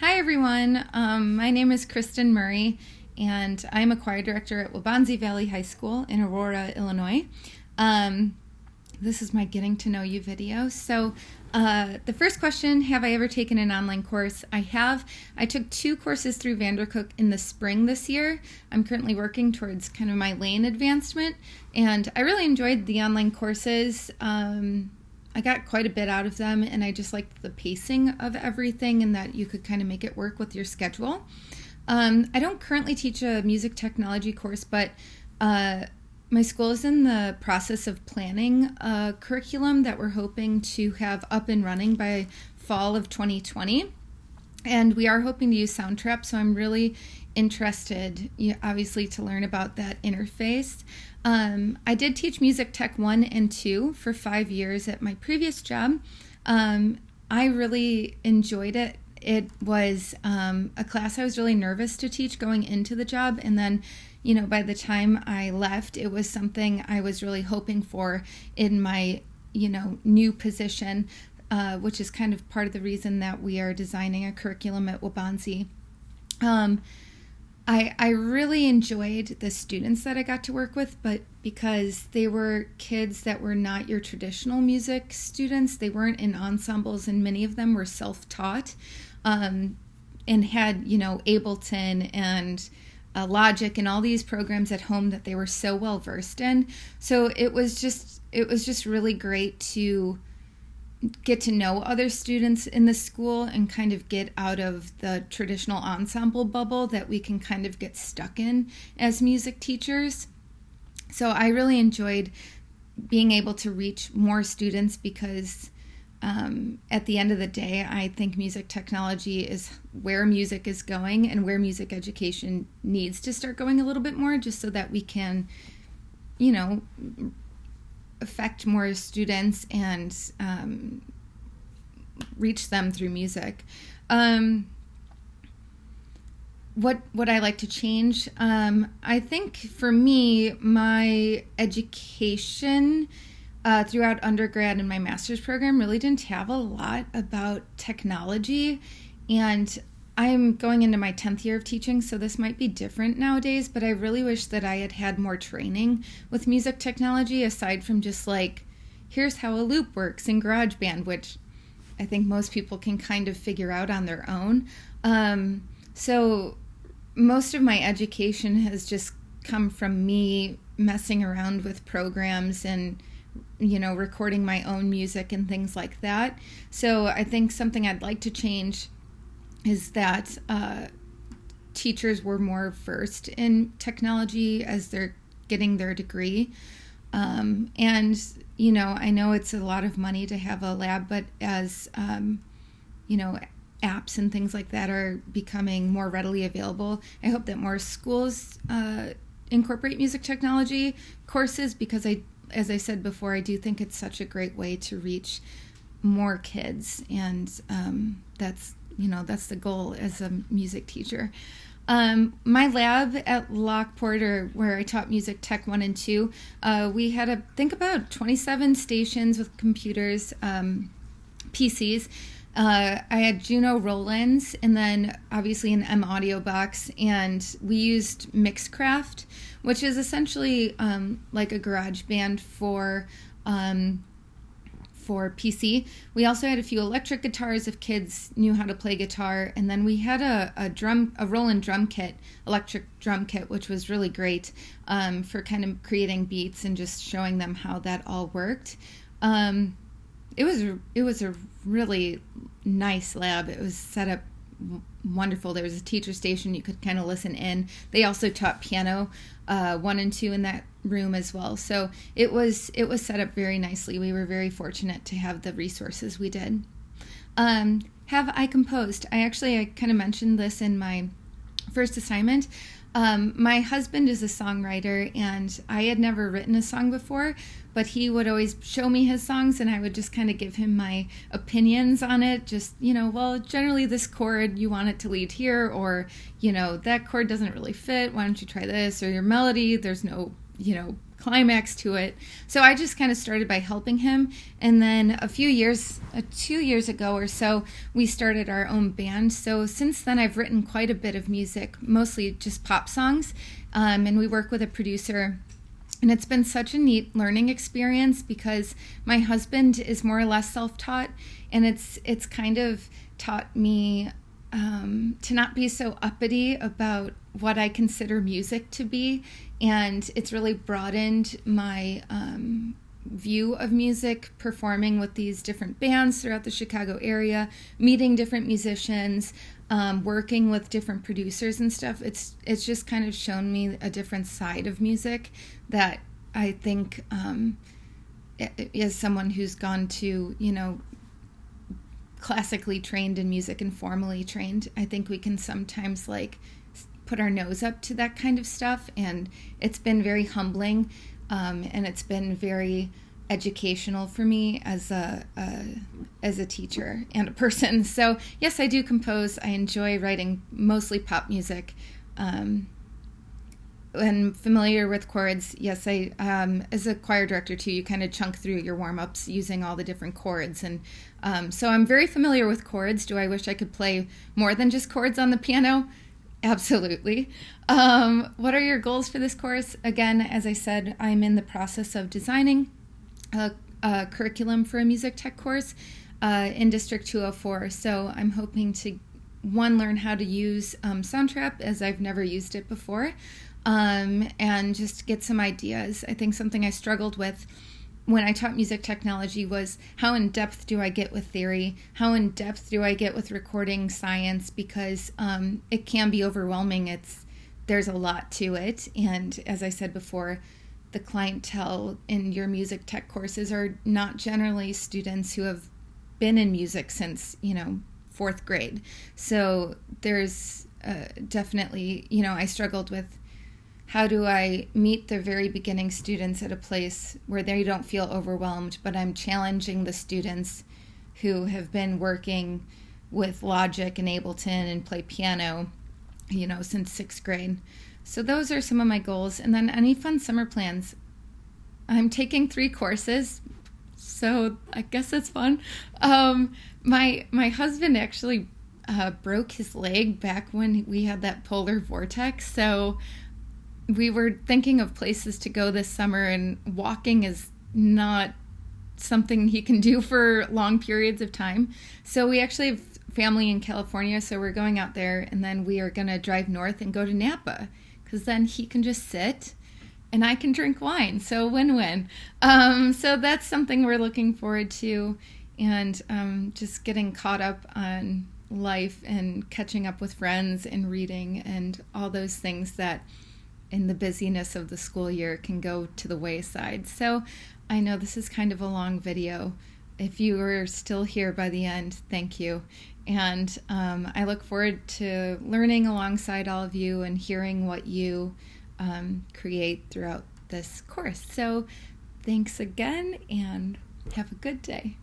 Hi, everyone. My name is Kristen Murray, and I'm a choir director at Waubonsie Valley High School in Aurora, Illinois. Um, this is my getting to know you video. The first question, have I ever taken an online course? I have. I took 2 courses through Vandercook in the spring this year. I'm currently working towards kind of my lane advancement, and I really enjoyed the online courses. I got quite a bit out of them, and I just liked the pacing of everything and that you could kind of make it work with your schedule. I don't currently teach a music technology course, but my school is in the process of planning a curriculum that we're hoping to have up and running by fall of 2020. And we are hoping to use Soundtrap, so I'm really interested, obviously, to learn about that interface. I did teach Music Tech 1 and 2 for 5 years at my previous job. I really enjoyed it. It was a class I was really nervous to teach going into the job, and then, by the time I left, it was something I was really hoping for in my, new position, which is kind of part of the reason that we are designing a curriculum at Waubonsie. I really enjoyed the students that I got to work with, but because they were kids that were not your traditional music students, they weren't in ensembles, and many of them were self-taught and had, Ableton and Logic and all these programs at home that they were so well versed in. So it was just really great to get to know other students in the school and kind of get out of the traditional ensemble bubble that we can kind of get stuck in as music teachers. So I really enjoyed being able to reach more students because at the end of the day, I think music technology is where music is going and where music education needs to start going a little bit more, just so that we can, affect more students and reach them through music. What would I like to change? I think for me, my education throughout undergrad and my master's program really didn't have a lot about technology, and I'm going into my 10th year of teaching, so this might be different nowadays, but I really wish that I had had more training with music technology aside from just here's how a loop works in GarageBand, which I think most people can kind of figure out on their own. So most of my education has just come from me messing around with programs and recording my own music and things like that. So I think something I'd like to change is that teachers were more versed in technology as they're getting their degree. And, I know it's a lot of money to have a lab, but as, apps and things like that are becoming more readily available, I hope that more schools incorporate music technology courses, because as I said before, I do think it's such a great way to reach more kids, and that's the goal as a music teacher. My lab at Lockport, or where I taught Music Tech 1 and 2, we had about 27 stations with computers, PCs. I had Juno Rollins, and then obviously an M audio box, and we used Mixcraft, which is essentially like a GarageBand for PC. We also had a few electric guitars if kids knew how to play guitar, and then we had a Roland drum kit, electric drum kit, which was really great for kind of creating beats and just showing them how that all worked. It was a really nice lab. It was set up wonderful. There was a teacher station you could kind of listen in. They also taught piano 1 and 2 in that room as well. So it was set up very nicely. We were very fortunate to have the resources we did. Have I composed? I kind of mentioned this in my first assignment. My husband is a songwriter, and I had never written a song before, but he would always show me his songs, and I would just kind of give him my opinions on it. Just, generally this chord, you want it to lead here, or, that chord doesn't really fit. Why don't you try this? Or your melody, there's no, climax to it. So I just kind of started by helping him. And then 2 years ago or so, we started our own band. So since then, I've written quite a bit of music, mostly just pop songs. And we work with a producer. And it's been such a neat learning experience because my husband is more or less self-taught, and it's kind of taught me to not be so uppity about what I consider music to be, and it's really broadened my view of music, performing with these different bands throughout the Chicago area, meeting different musicians, working with different producers and stuff. It's just kind of shown me a different side of music that I think, as someone who's gone to, classically trained in music and formally trained, I think we can sometimes put our nose up to that kind of stuff, and it's been very humbling, and it's been very educational for me as a teacher and a person. So yes, I do compose. I enjoy writing mostly pop music. And familiar with chords, yes, I as a choir director too, you kind of chunk through your warm-ups using all the different chords, and so I'm very familiar with chords. Do I wish I could play more than just chords on the piano? Absolutely. What are your goals for this course? Again, as I said, I'm in the process of designing a curriculum for a music tech course in District 204. So I'm hoping to, learn how to use Soundtrap, as I've never used it before, and just get some ideas. I think something I struggled with when I taught music technology was how in depth do I get with theory? How in depth do I get with recording science? Because it can be overwhelming. There's a lot to it. And as I said before, the clientele in your music tech courses are not generally students who have been in music since, 4th grade. So there's definitely, I struggled with how do I meet the very beginning students at a place where they don't feel overwhelmed, but I'm challenging the students who have been working with Logic and Ableton and play piano, since 6th grade. So those are some of my goals. And then any fun summer plans? I'm taking 3 courses, so I guess that's fun. My husband actually broke his leg back when we had that polar vortex, so we were thinking of places to go this summer, and walking is not something he can do for long periods of time. So we actually have family in California, so we're going out there, and then we are going to drive north and go to Napa, because then he can just sit and I can drink wine. So win-win. So that's something we're looking forward to, and just getting caught up on life and catching up with friends and reading and all those things that in the busyness of the school year can go to the wayside. So I know this is kind of a long video. If you are still here by the end, thank you. And I look forward to learning alongside all of you and hearing what you create throughout this course. So thanks again, and have a good day.